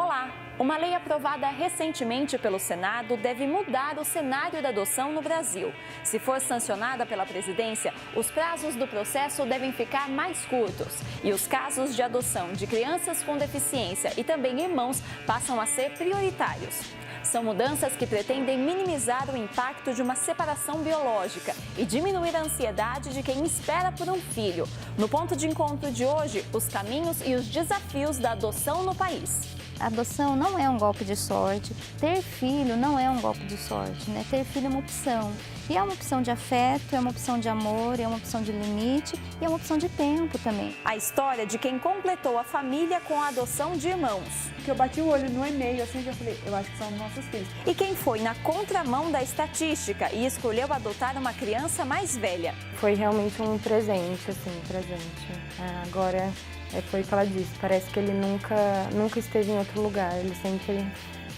Olá! Uma lei aprovada recentemente pelo Senado deve mudar o cenário da adoção no Brasil. Se for sancionada pela presidência, os prazos do processo devem ficar mais curtos e os casos de adoção de crianças com deficiência e também irmãos passam a ser prioritários. São mudanças que pretendem minimizar o impacto de uma separação biológica e diminuir a ansiedade de quem espera por um filho. No ponto de encontro de hoje, os caminhos e os desafios da adoção no país. A adoção não é um golpe de sorte, ter filho não é um golpe de sorte, né? Ter filho é uma opção. E é uma opção de afeto, é uma opção de amor, é uma opção de limite e é uma opção de tempo também. A história de quem completou a família com a adoção de irmãos. Que eu bati o olho no e-mail, assim, já falei, eu acho que são nossos filhos. E quem foi na contramão da estatística e escolheu adotar uma criança mais velha. Foi realmente um presente, assim, Agora, foi o que ela disse, parece que ele nunca esteve em outro lugar, ele sempre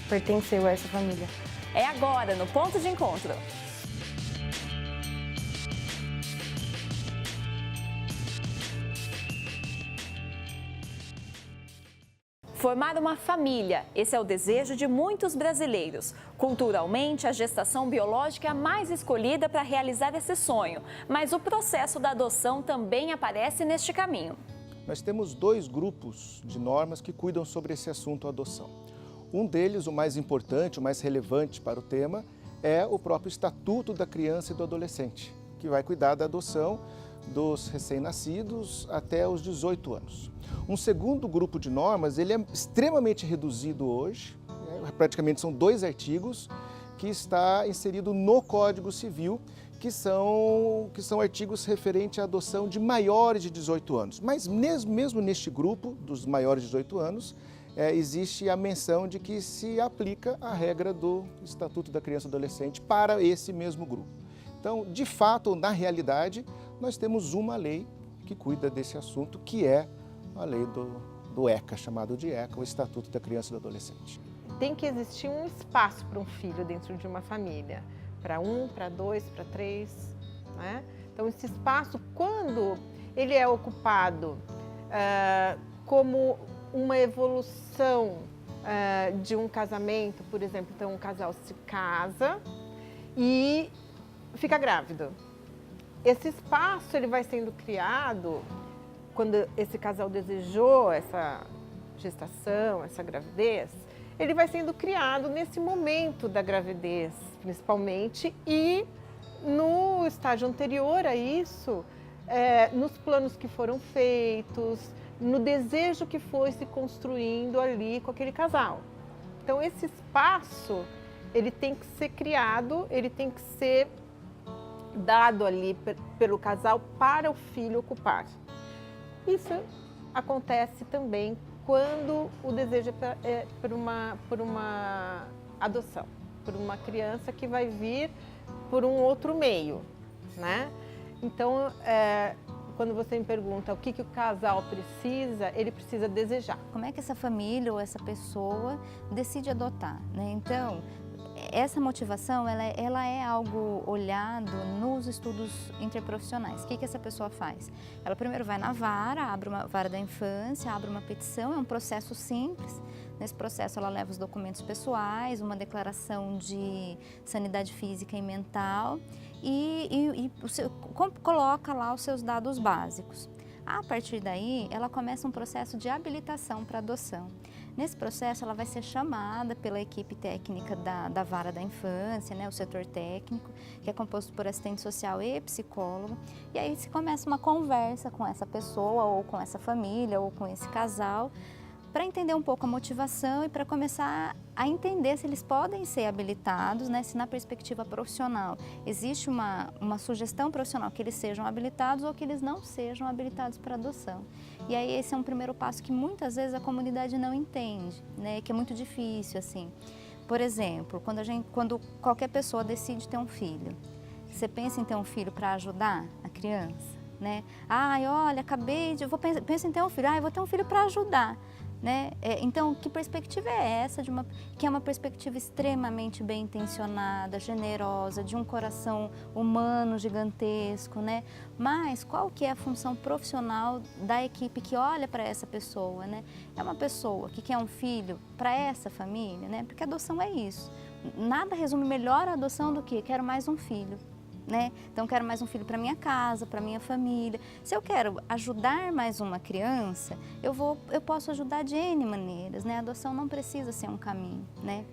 pertenceu a essa família. É agora, no Ponto de Encontro. Formar uma família, esse é o desejo de muitos brasileiros. Culturalmente, a gestação biológica é a mais escolhida para realizar esse sonho, mas o processo da adoção também aparece neste caminho. Nós temos dois grupos de normas que cuidam sobre esse assunto adoção. Um deles, o mais importante, o mais relevante para o tema, é o próprio Estatuto da Criança e do Adolescente, que vai cuidar da adoção dos recém-nascidos até os 18 anos. Um segundo grupo de normas, ele é extremamente reduzido hoje, praticamente são 2 artigos, que está inserido no Código Civil, que são artigos referentes à adoção de maiores de 18 anos. Mas mesmo neste grupo, dos maiores de 18 anos, existe a menção de que se aplica a regra do Estatuto da Criança e do Adolescente para esse mesmo grupo. Então, de fato, na realidade, nós temos uma lei que cuida desse assunto, que é a lei do ECA, chamado de ECA, o Estatuto da Criança e do Adolescente. Tem que existir um espaço para um filho dentro de uma família, para 1, para 2, para 3, né? Então, esse espaço, quando ele é ocupado como uma evolução de um casamento, por exemplo, então um casal se casa e fica grávido. Esse espaço ele vai sendo criado quando esse casal desejou essa gestação, essa gravidez, ele vai sendo criado nesse momento da gravidez, principalmente, e no estágio anterior a isso, nos planos que foram feitos, no desejo que foi se construindo ali com aquele casal. Então, esse espaço, ele tem que ser criado, ele tem que ser dado ali pelo casal para o filho ocupar. Isso acontece também quando o desejo é por uma adoção, por uma criança que vai vir por um outro meio, né? Então, quando você me pergunta o que o casal precisa, ele precisa desejar. Como é que essa família ou essa pessoa decide adotar, né? Então, essa motivação, ela é algo olhado nos estudos interprofissionais. O que essa pessoa faz? Ela primeiro vai na vara, abre uma vara da infância, abre uma petição, é um processo simples. Nesse processo ela leva os documentos pessoais, uma declaração de sanidade física e mental e coloca lá os seus dados básicos. A partir daí, ela começa um processo de habilitação para adoção. Nesse processo, ela vai ser chamada pela equipe técnica da vara da infância, né, o setor técnico, que é composto por assistente social e psicólogo. E aí se começa uma conversa com essa pessoa, ou com essa família, ou com esse casal, para entender um pouco a motivação e para começar a entender se eles podem ser habilitados, né, se na perspectiva profissional existe uma sugestão profissional que eles sejam habilitados ou que eles não sejam habilitados para adoção. E aí esse é um primeiro passo que muitas vezes a comunidade não entende, né, que é muito difícil, assim. Por exemplo, quando qualquer pessoa decide ter um filho, você pensa em ter um filho para ajudar a criança, né? Ai, olha, penso em ter um filho, eu vou ter um filho para ajudar. né? Então, que perspectiva é essa que é uma perspectiva extremamente bem intencionada, generosa, de um coração humano gigantesco, né? Mas qual que é a função profissional da equipe que olha para essa pessoa, né? É uma pessoa que quer um filho para essa família, né? Porque a adoção é isso. Nada resume melhor a adoção do que quero mais um filho. Né? Então, quero mais um filho para minha casa, para minha família. Se eu quero ajudar mais uma criança, eu posso ajudar de N maneiras, né? A adoção não precisa ser um caminho, né?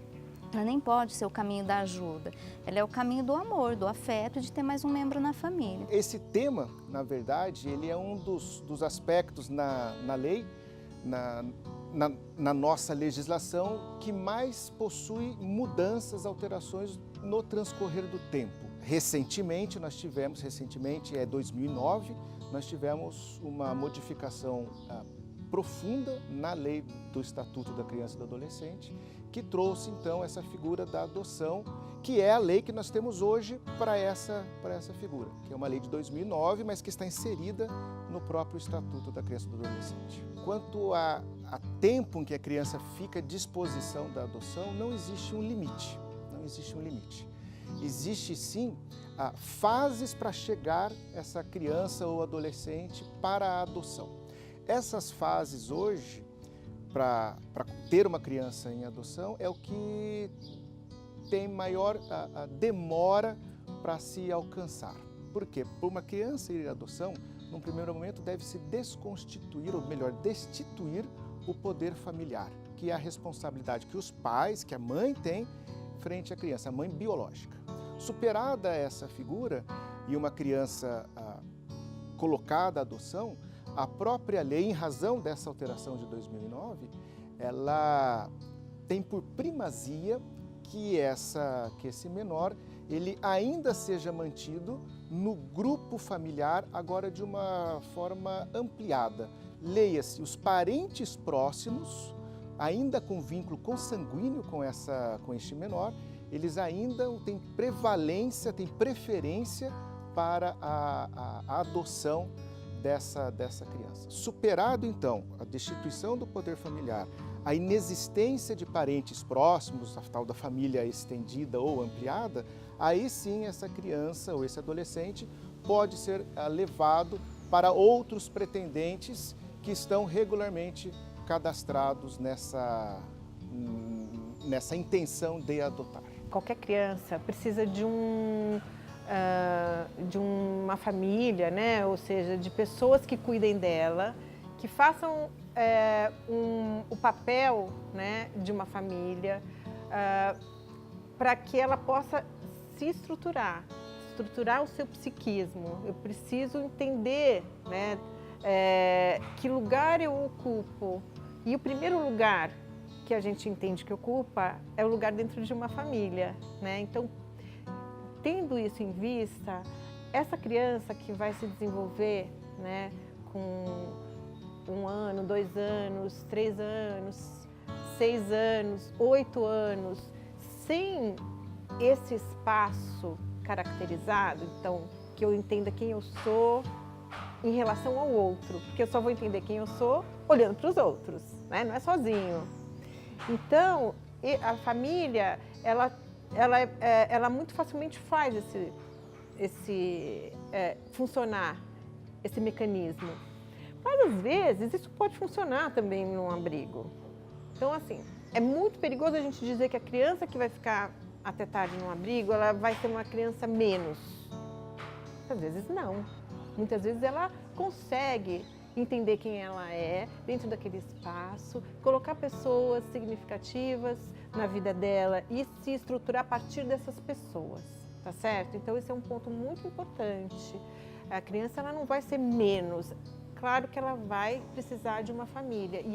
Ela nem pode ser o caminho da ajuda. Ela é o caminho do amor, do afeto, de ter mais um membro na família. Esse tema, na verdade, ele é um dos aspectos na lei, na nossa legislação, que mais possui mudanças, alterações no transcorrer do tempo. Recentemente, 2009, nós tivemos uma modificação profunda na lei do Estatuto da Criança e do Adolescente, que trouxe então essa figura da adoção, que é a lei que nós temos hoje para essa figura, que é uma lei de 2009, mas que está inserida no próprio Estatuto da Criança e do Adolescente. Quanto a tempo em que a criança fica à disposição da adoção, não existe um limite, Existe sim fases para chegar essa criança ou adolescente para a adoção. Essas fases hoje, para ter uma criança em adoção, é o que tem maior demora para se alcançar. Por quê? Por uma criança ir à adoção, num primeiro momento deve-se desconstituir, ou melhor, destituir o poder familiar, que é a responsabilidade que os pais, que a mãe tem frente à criança, a mãe biológica. Superada essa figura e uma criança colocada à adoção, a própria lei, em razão dessa alteração de 2009, ela tem por primazia que esse menor ele ainda seja mantido no grupo familiar, agora de uma forma ampliada. Leia-se, os parentes próximos, ainda com vínculo consanguíneo com este menor, eles ainda têm prevalência, têm preferência para a adoção dessa criança. Superado, então, a destituição do poder familiar, a inexistência de parentes próximos, a tal da família estendida ou ampliada, aí sim essa criança ou esse adolescente pode ser levado para outros pretendentes que estão regularmente cadastrados nessa intenção de adotar. Qualquer criança precisa de uma família, né? Ou seja, de pessoas que cuidem dela, que façam o papel, né, de uma família, para que ela possa se estruturar o seu psiquismo. Eu preciso entender, né, que lugar eu ocupo. E o primeiro lugar que a gente entende que ocupa é o lugar dentro de uma família, né? Então, tendo isso em vista, essa criança que vai se desenvolver, né, com 1 ano, 2 anos, 3 anos, 6 anos, 8 anos, sem esse espaço caracterizado, então, que eu entenda quem eu sou em relação ao outro, porque eu só vou entender quem eu sou olhando para os outros, né? Não é sozinho. Então, a família, ela muito facilmente faz funcionar esse mecanismo. Mas, às vezes, isso pode funcionar também num abrigo. Então, assim, é muito perigoso a gente dizer que a criança que vai ficar até tarde num abrigo, ela vai ser uma criança menos. Às vezes, não. Muitas vezes, ela consegue entender quem ela é dentro daquele espaço, colocar pessoas significativas na vida dela e se estruturar a partir dessas pessoas, tá certo? Então, esse é um ponto muito importante. A criança, ela não vai ser menos. Claro que ela vai precisar de uma família e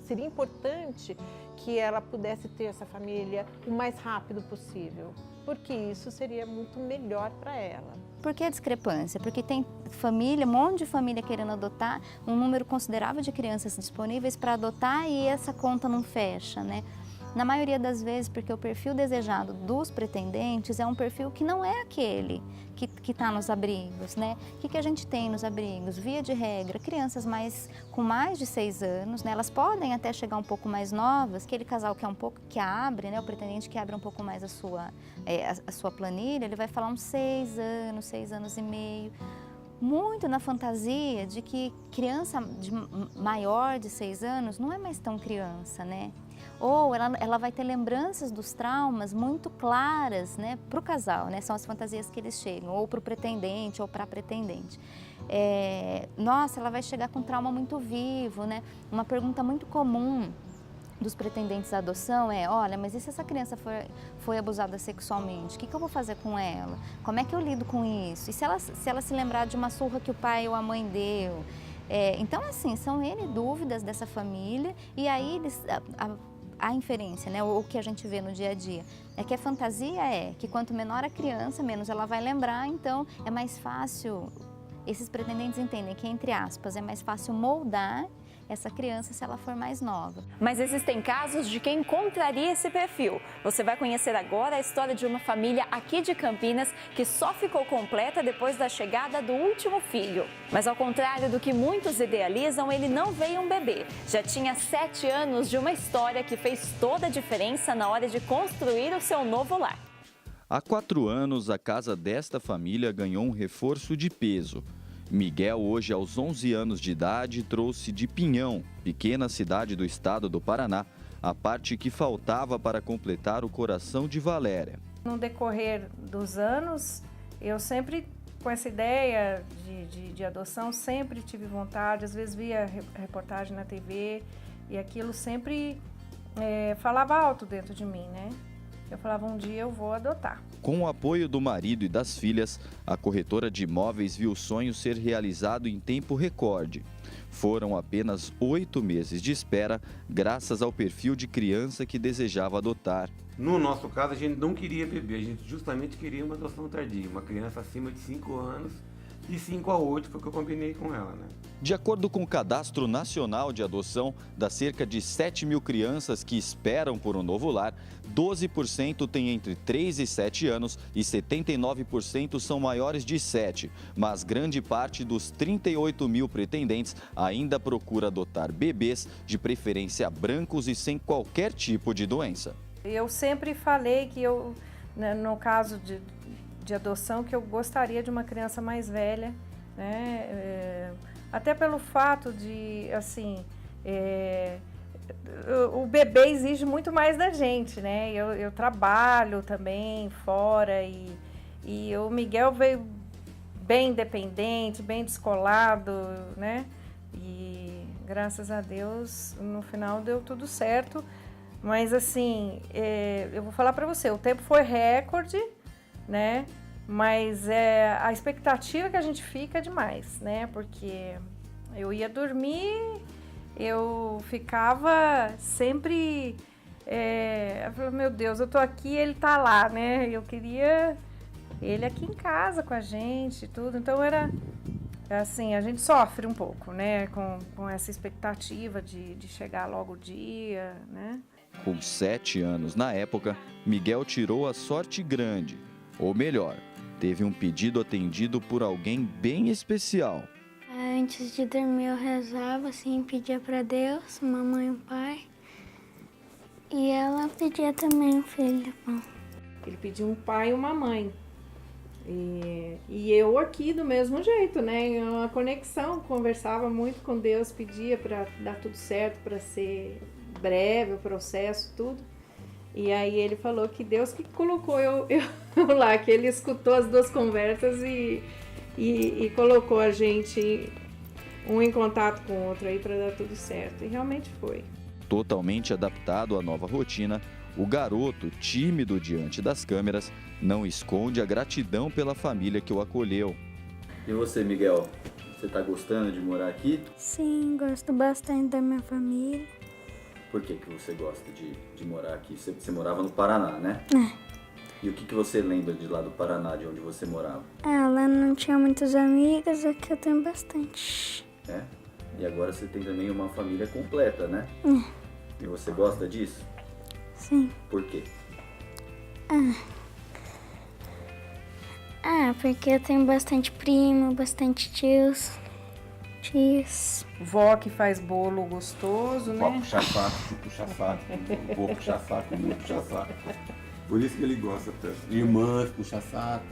seria importante que ela pudesse ter essa família o mais rápido possível, porque isso seria muito melhor para ela. Por que a discrepância? Porque tem família, um monte de família querendo adotar, um número considerável de crianças disponíveis para adotar e essa conta não fecha, né? Na maioria das vezes, porque o perfil desejado dos pretendentes é um perfil que não é aquele que está nos abrigos, né? O que a gente tem nos abrigos? Via de regra, crianças com mais de 6 anos, né? Elas podem até chegar um pouco mais novas, aquele casal que abre, né? O pretendente que abre um pouco mais a sua planilha, ele vai falar uns 6 anos, 6 anos e meio. Muito na fantasia de que criança maior de 6 anos não é mais tão criança, né? Ou ela vai ter lembranças dos traumas muito claras, né, para o casal, né? São as fantasias que eles chegam, ou para o pretendente ou para a pretendente. Nossa, ela vai chegar com trauma muito vivo, né? Uma pergunta muito comum dos pretendentes à adoção é: olha, mas e se essa criança foi abusada sexualmente? O que eu vou fazer com ela? Como é que eu lido com isso? E se ela se lembrar de uma surra que o pai ou a mãe deu? Então, assim, são N dúvidas dessa família, e aí a inferência, né, o que a gente vê no dia a dia, é que a fantasia é que quanto menor a criança, menos ela vai lembrar, então é mais fácil, esses pretendentes entendem que, entre aspas, é mais fácil moldar essa criança se ela for mais nova. Mas existem casos de quem contraria esse perfil. Você vai conhecer agora a história de uma família aqui de Campinas que só ficou completa depois da chegada do último filho. Mas ao contrário do que muitos idealizam, ele não veio um bebê. Já tinha 7 anos de uma história que fez toda a diferença na hora de construir o seu novo lar. Há 4 anos, a casa desta família ganhou um reforço de peso. Miguel, hoje aos 11 anos de idade, trouxe de Pinhão, pequena cidade do estado do Paraná, a parte que faltava para completar o coração de Valéria. No decorrer dos anos, eu sempre, com essa ideia de adoção, sempre tive vontade, às vezes via reportagem na TV, e aquilo sempre falava alto dentro de mim, né? Eu falava, um dia eu vou adotar. Com o apoio do marido e das filhas, a corretora de imóveis viu o sonho ser realizado em tempo recorde. Foram apenas 8 meses de espera, graças ao perfil de criança que desejava adotar. No nosso caso, a gente não queria bebê, a gente justamente queria uma adoção tardia, uma criança acima de 5 anos, de 5 a 8 foi o que eu combinei com ela, né? De acordo com o Cadastro Nacional de Adoção, das cerca de 7 mil crianças que esperam por um novo lar, 12% têm entre 3 e 7 anos e 79% são maiores de 7. Mas grande parte dos 38 mil pretendentes ainda procura adotar bebês, de preferência brancos e sem qualquer tipo de doença. Eu sempre falei que no caso de adoção, que eu gostaria de uma criança mais velha, né? Até pelo fato de, assim, o bebê exige muito mais da gente, né? Eu trabalho também fora e o Miguel veio bem independente, bem descolado, né? E graças a Deus, no final deu tudo certo. Mas assim, eu vou falar para você, o tempo foi recorde, né? Mas a expectativa que a gente fica é demais, né? Porque eu ia dormir, eu ficava sempre... eu falava, meu Deus, eu tô aqui, ele tá lá, né? Eu queria ele aqui em casa com a gente, tudo. Então era assim, a gente sofre um pouco, né? Com essa expectativa de chegar logo o dia, né? Com 7 anos na época, Miguel tirou a sorte grande. Ou melhor, teve um pedido atendido por alguém bem especial. Antes de dormir eu rezava, assim, pedia para Deus, mamãe e pai. E ela pedia também um filho bom. Ele pediu um pai e uma mãe. E eu aqui do mesmo jeito, né? Uma conexão, conversava muito com Deus, pedia para dar tudo certo, para ser breve o processo, tudo. E aí ele falou que Deus que colocou eu lá, que ele escutou as duas conversas e colocou a gente um em contato com o outro aí para dar tudo certo. E realmente foi. Totalmente adaptado à nova rotina, o garoto, tímido diante das câmeras, não esconde a gratidão pela família que o acolheu. E você, Miguel? Você está gostando de morar aqui? Sim, gosto bastante da minha família. Por que você gosta de morar aqui? Você morava no Paraná, né? E o que você lembra de lá do Paraná, de onde você morava? Lá não tinha muitos amigos, aqui eu tenho bastante. E agora você tem também uma família completa, né? E você gosta disso? Sim. Por quê? Porque eu tenho bastante primo, bastante tios. Vó que faz bolo gostoso, Vó né? puxa saco, tu puxa saco, vou puxar saco, não puxa saco. Por isso que ele gosta tanto. Irmãs puxa saco.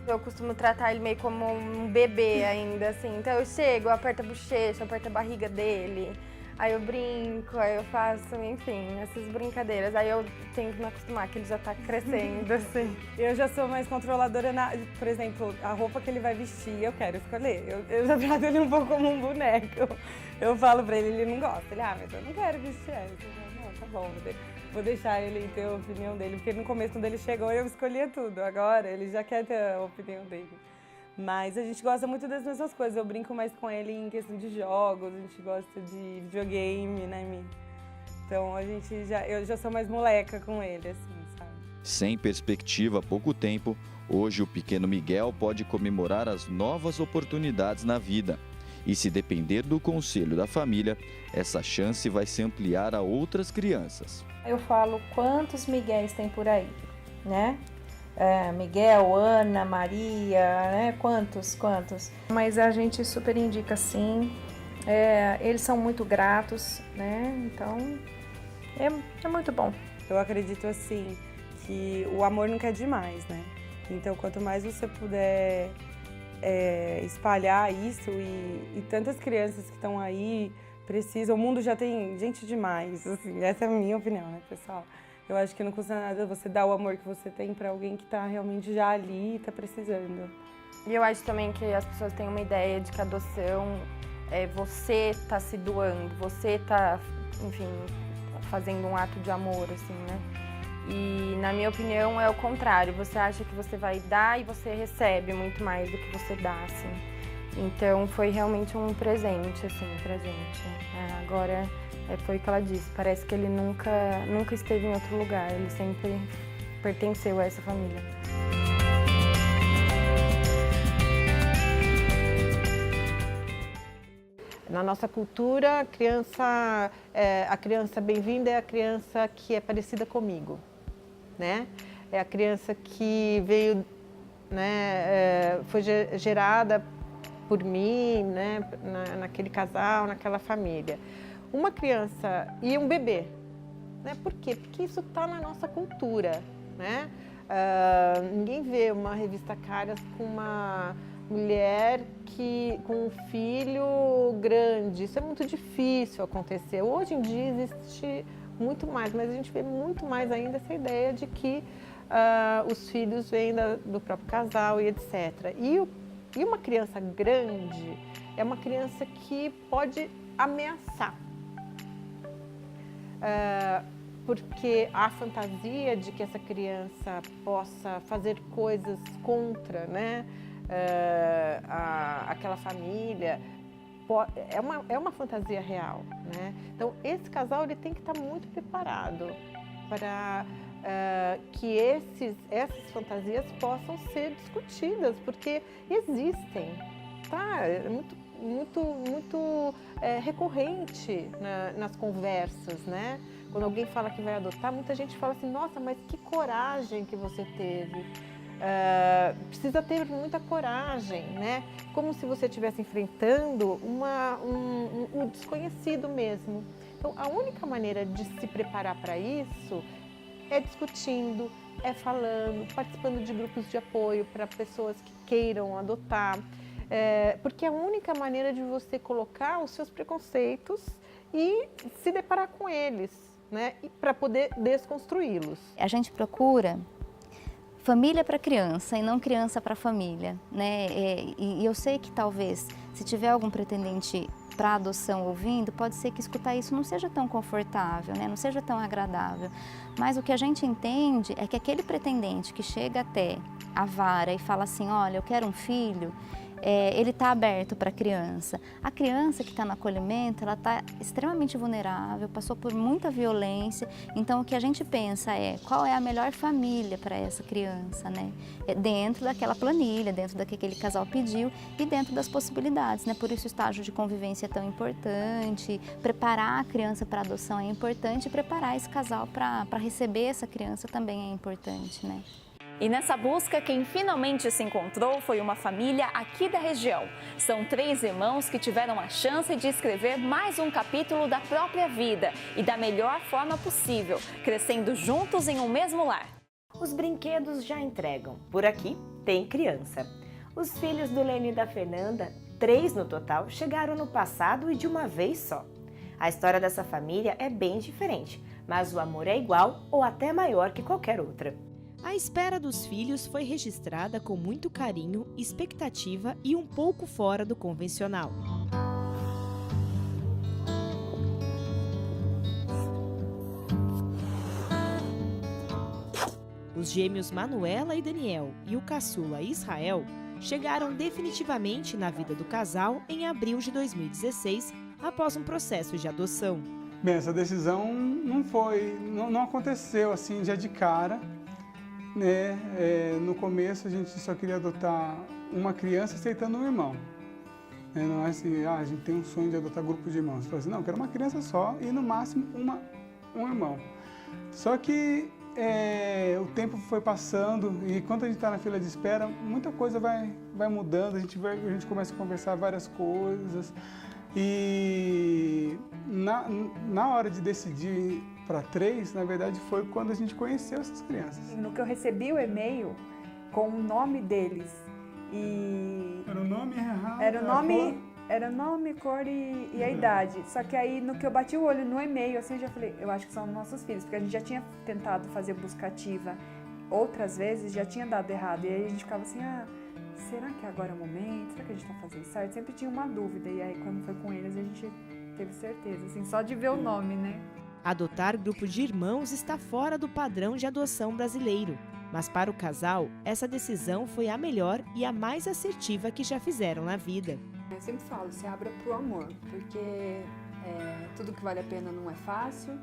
Eu costumo tratar ele meio como um bebê ainda, assim. Então eu chego, eu aperto a bochecha, aperto a barriga dele. Aí eu brinco, aí eu faço, enfim, essas brincadeiras. Aí eu tenho que me acostumar, que ele já tá crescendo, assim. Eu já sou mais controladora, por exemplo, a roupa que ele vai vestir, eu quero escolher. Eu já trato ele um pouco como um boneco. Eu falo pra ele, ele não gosta. Ele, mas eu não quero vestir essa. Não, tá bom, vou deixar ele ter a opinião dele. Porque no começo, quando ele chegou, eu escolhia tudo. Agora, ele já quer ter a opinião dele. Mas a gente gosta muito das mesmas coisas. Eu brinco mais com ele em questão de jogos, a gente gosta de videogame, né, Mi? Então eu já sou mais moleca com ele, assim, sabe? Sem perspectiva há pouco tempo, hoje o pequeno Miguel pode comemorar as novas oportunidades na vida. E se depender do conselho da família, essa chance vai se ampliar a outras crianças. Eu falo quantos Miguéis tem por aí, né? Miguel, Ana, Maria, né? Quantos? Mas a gente super indica sim. Eles são muito gratos, né? Então é muito bom. Eu acredito assim que o amor nunca é demais, né? Então quanto mais você puder espalhar isso e tantas crianças que estão aí precisam, o mundo já tem gente demais, assim, essa é a minha opinião, né, pessoal? Eu acho que não custa nada você dar o amor que você tem para alguém que está realmente já ali e está precisando. E eu acho também que as pessoas têm uma ideia de que a adoção é você tá se doando, você tá, enfim, fazendo um ato de amor, assim, né? E, na minha opinião, é o contrário. Você acha que você vai dar e você recebe muito mais do que você dá, assim. Então, foi realmente um presente, assim, pra gente. Agora, foi o que ela disse, parece que ele nunca esteve em outro lugar, ele sempre pertenceu a essa família. Na nossa cultura, a criança bem-vinda é a criança que é parecida comigo, né? É a criança que veio, né, foi gerada por mim, né, naquele casal, naquela família. Uma criança e um bebê, né? Por quê? Porque isso está na nossa cultura, né? Ninguém vê uma revista Caras com uma mulher com um filho grande. Isso é muito difícil acontecer. Hoje em dia existe muito mais, mas a gente vê muito mais ainda essa ideia de que os filhos vêm do próprio casal e etc. E uma criança grande é uma criança que pode ameaçar. Porque a fantasia de que essa criança possa fazer coisas contra, né, aquela família, é uma fantasia real, né? Então, esse casal ele tem que estar muito preparado para que essas fantasias possam ser discutidas, porque existem, tá? É muito recorrente nas conversas, né? Quando alguém fala que vai adotar, muita gente fala assim, nossa, mas que coragem que você teve. Precisa ter muita coragem, né? Como se você estivesse enfrentando um desconhecido mesmo. Então, a única maneira de se preparar para isso é discutindo, é falando, participando de grupos de apoio para pessoas que queiram adotar. Porque é a única maneira de você colocar os seus preconceitos e se deparar com eles, né? E para poder desconstruí-los. A gente procura família para criança e não criança para família, né? E eu sei que talvez, se tiver algum pretendente para adoção ouvindo, pode ser que escutar isso não seja tão confortável, né? Não seja tão agradável. Mas o que a gente entende é que aquele pretendente que chega até a vara e fala assim, olha, eu quero um filho, ele está aberto para a criança. A criança que está no acolhimento, ela está extremamente vulnerável, passou por muita violência, então o que a gente pensa é qual é a melhor família para essa criança, né? Dentro daquela planilha, dentro do que aquele casal pediu e dentro das possibilidades, né? Por isso o estágio de convivência é tão importante, preparar a criança para adoção é importante, e preparar esse casal para receber essa criança também é importante, né? E nessa busca, quem finalmente se encontrou foi uma família aqui da região. São 3 irmãos que tiveram a chance de escrever mais um capítulo da própria vida e da melhor forma possível, crescendo juntos em um mesmo lar. Os brinquedos já entregam. Por aqui tem criança. Os filhos do Lênio e da Fernanda, 3 no total, chegaram no passado e de uma vez só. A história dessa família é bem diferente, mas o amor é igual ou até maior que qualquer outra. A espera dos filhos foi registrada com muito carinho, expectativa e um pouco fora do convencional. Os gêmeos Manuela e Daniel e o caçula Israel chegaram definitivamente na vida do casal em abril de 2016, após um processo de adoção. Bem, essa decisão não aconteceu assim já de cara. Né? No começo a gente só queria adotar uma criança aceitando um irmão. Não é assim, a gente tem um sonho de adotar grupo de irmãos. Falei assim, não, eu quero uma criança só e no máximo um irmão. Só que o tempo foi passando e quando a gente está na fila de espera, muita coisa vai mudando, a gente começa a conversar várias coisas e na hora de decidir para 3, na verdade, foi quando a gente conheceu essas crianças. No que eu recebi o e-mail com o nome deles e... Era o nome errado. Era o nome, cor e a idade. Só que aí, no que eu bati o olho no e-mail, assim, eu já falei, eu acho que são nossos filhos, porque a gente já tinha tentado fazer busca ativa outras vezes, já tinha dado errado. E aí a gente ficava assim, será que agora é o momento? Será que a gente tá fazendo certo? Sempre tinha uma dúvida. E aí, quando foi com eles, a gente teve certeza, assim, só de ver o nome, né? Adotar grupo de irmãos está fora do padrão de adoção brasileiro, mas para o casal, essa decisão foi a melhor e a mais assertiva que já fizeram na vida. Eu sempre falo, se abra para o amor, porque tudo que vale a pena não é fácil,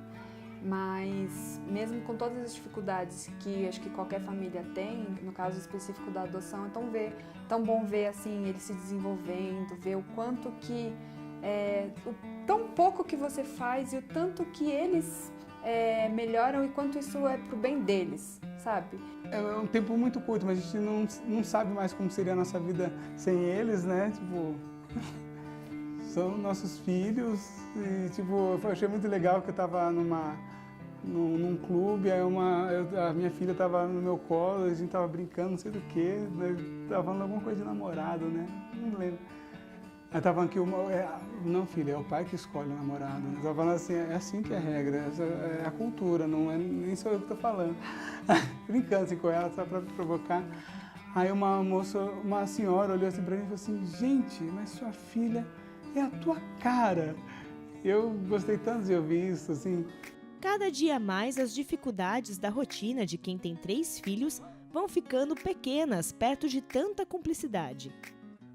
mas mesmo com todas as dificuldades que acho que qualquer família tem, no caso específico da adoção, é tão bom ver assim, ele se desenvolvendo, ver o quanto que o tão pouco que você faz e o tanto que eles melhoram e quanto isso é pro bem deles, sabe? É um tempo muito curto, mas a gente não sabe mais como seria a nossa vida sem eles, né? Tipo, são nossos filhos e, tipo, eu achei muito legal que eu tava num clube, aí a minha filha tava no meu colo, a gente tava brincando, não sei do que, né? Tava falando alguma coisa de namorado, né? Não lembro. Aí tava falando que não, filha, é o pai que escolhe o namorado. Eu tava falando assim, é assim que é a regra, essa é a cultura, não é nem sou eu que tô falando. Brincando assim com ela, só pra provocar. Aí uma senhora olhou assim pra mim e falou assim, gente, mas sua filha é a tua cara. Eu gostei tanto de ouvir isso, assim. Cada dia mais as dificuldades da rotina de quem tem 3 filhos vão ficando pequenas perto de tanta cumplicidade.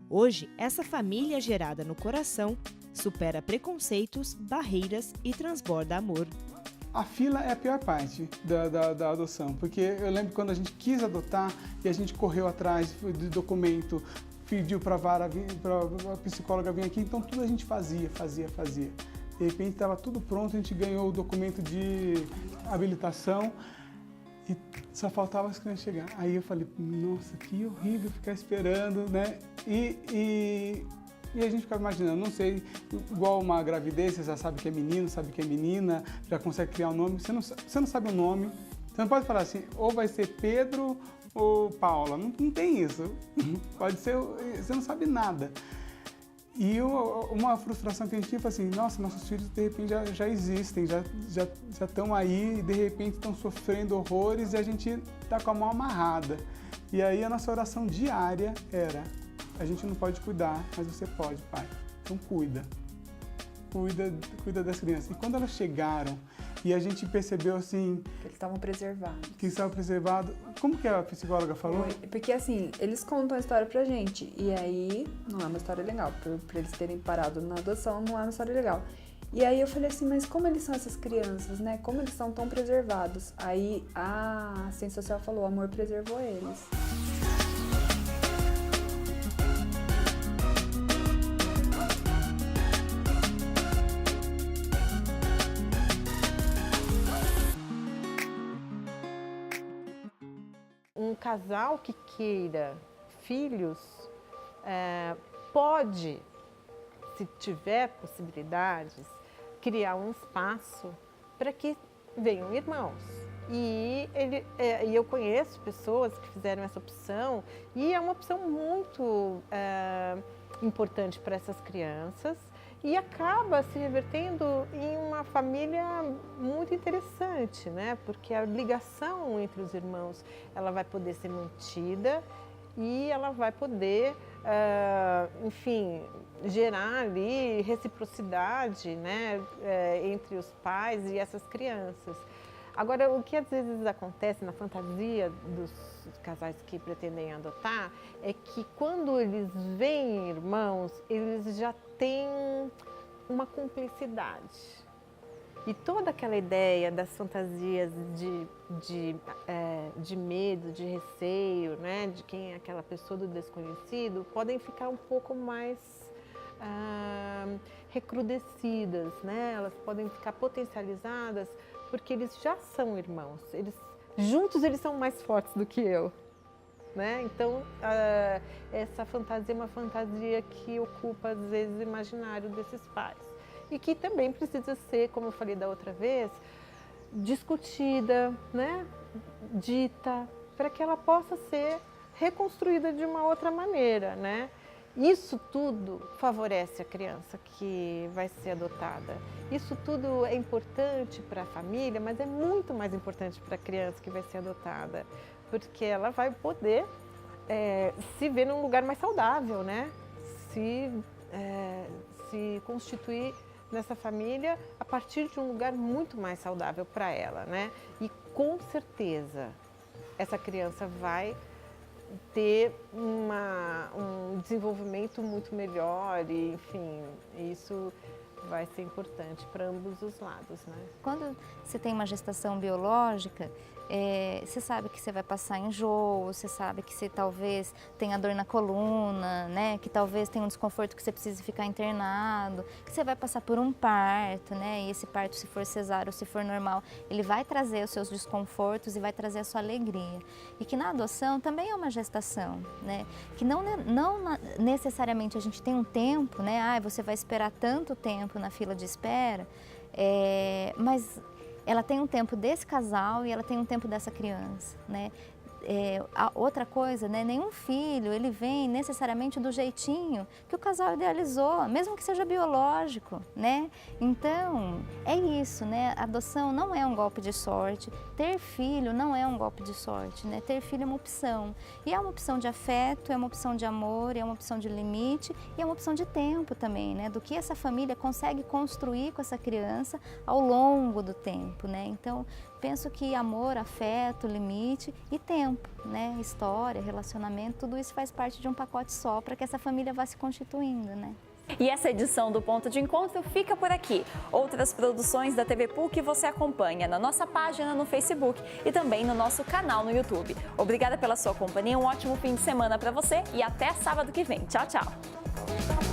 Hoje, essa família gerada no coração supera preconceitos, barreiras e transborda amor. A fila é a pior parte da adoção, porque eu lembro quando a gente quis adotar e a gente correu atrás do documento, pediu para a psicóloga vir aqui, então tudo a gente fazia. De repente estava tudo pronto, a gente ganhou o documento de habilitação e só faltava as crianças chegar. Aí eu falei, nossa, que horrível ficar esperando, né? E a gente ficava imaginando, não sei, igual uma gravidez, você já sabe que é menino, sabe que é menina, já consegue criar um nome, você não sabe o nome, você não pode falar assim, ou vai ser Pedro ou Paula, não tem isso, pode ser, você não sabe nada. E uma frustração que a gente tinha foi assim, nossa, nossos filhos de repente já existem, já estão aí e de repente estão sofrendo horrores e a gente está com a mão amarrada. E aí a nossa oração diária era, a gente não pode cuidar, mas você pode, pai. Então cuida das crianças. E quando elas chegaram E a gente percebeu, assim... Que eles estavam preservados. Que estavam preservados. Como que a psicóloga falou? Porque, assim, eles contam a história pra gente. E aí, não é uma história legal. Pra eles terem parado na adoção, não é uma história legal. E aí eu falei assim, mas como eles são essas crianças, né? Como eles são tão preservados? Aí a assistente social falou, o amor preservou eles. Um casal que queira filhos pode, se tiver possibilidades, criar um espaço para que venham irmãos. E eu conheço pessoas que fizeram essa opção e é uma opção muito importante para essas crianças e acaba se revertendo em uma família muito interessante, né? Porque a ligação entre os irmãos ela vai poder ser mantida e ela vai poder, enfim, gerar ali reciprocidade, né? Entre os pais e essas crianças. Agora, o que às vezes acontece na fantasia dos casais que pretendem adotar é que quando eles veem irmãos, eles já têm uma cumplicidade. E toda aquela ideia das fantasias de medo, de receio, né, de quem é aquela pessoa do desconhecido, podem ficar um pouco mais recrudescidas, né? Elas podem ficar potencializadas porque eles já são irmãos. Juntos eles são mais fortes do que eu. Né? Então, essa fantasia é uma fantasia que ocupa, às vezes, o imaginário desses pais. E que também precisa ser, como eu falei da outra vez, discutida, né? Dita, para que ela possa ser reconstruída de uma outra maneira, né? Isso tudo favorece a criança que vai ser adotada. Isso tudo é importante para a família, mas é muito mais importante para a criança que vai ser adotada, porque ela vai poder se ver num lugar mais saudável, né? Se constituir nessa família a partir de um lugar muito mais saudável para ela, né? E com certeza essa criança vai ter um desenvolvimento muito melhor e, enfim, isso vai ser importante para ambos os lados, né? Quando você tem uma gestação biológica, você sabe que você vai passar enjoo, você sabe que você talvez tenha dor na coluna, né? Que talvez tenha um desconforto que você precise ficar internado, que você vai passar por um parto, né? E esse parto, se for cesárea ou se for normal, ele vai trazer os seus desconfortos e vai trazer a sua alegria. E que na adoção também é uma gestação, né? Que não necessariamente a gente tem um tempo, né? Você vai esperar tanto tempo na fila de espera, mas ela tem um tempo desse casal e ela tem um tempo dessa criança, né? A outra coisa, né? Nenhum filho, ele vem necessariamente do jeitinho que o casal idealizou, mesmo que seja biológico, né? Então, é isso, né? A adoção não é um golpe de sorte, ter filho não é um golpe de sorte, né? Ter filho é uma opção. E é uma opção de afeto, é uma opção de amor, é uma opção de limite e é uma opção de tempo também, né? Do que essa família consegue construir com essa criança ao longo do tempo, né? Então, penso que amor, afeto, limite e tempo, né? História, relacionamento, tudo isso faz parte de um pacote só para que essa família vá se constituindo, né? E essa edição do Ponto de Encontro fica por aqui. Outras produções da TV PUC você acompanha na nossa página no Facebook e também no nosso canal no YouTube. Obrigada pela sua companhia, um ótimo fim de semana para você e até sábado que vem. Tchau, tchau!